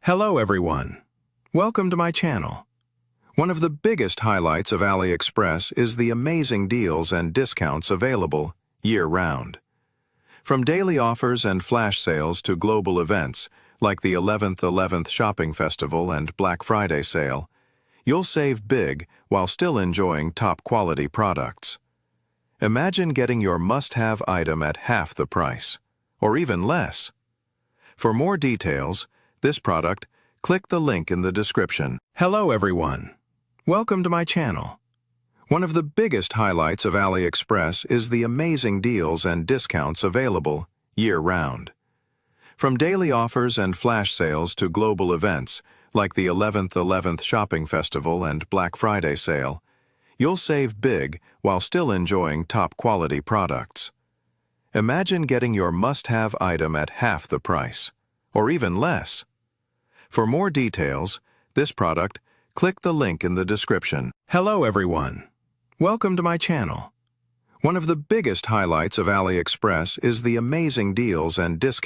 Hello everyone. Welcome to my channel. One of the biggest highlights of AliExpress is the amazing deals and discounts available year-round. From daily offers and flash sales to global events like the 11th Shopping Festival and Black Friday sale, you'll save big while still enjoying top-quality products. Imagine getting your must-have item at half the price, or even less. For more details, this product, click the link in the description. Hello everyone. Welcome to my channel. One of the biggest highlights of AliExpress is the amazing deals and discounts available year-round. From daily offers and flash sales to global events like the 11th Shopping Festival and Black Friday sale, you'll save big while still enjoying top-quality products. Imagine getting your must-have item at half the price, or even less. For more details, this product, click the link in the description. Hello everyone. Welcome to my channel. One of the biggest highlights of AliExpress is the amazing deals and discounts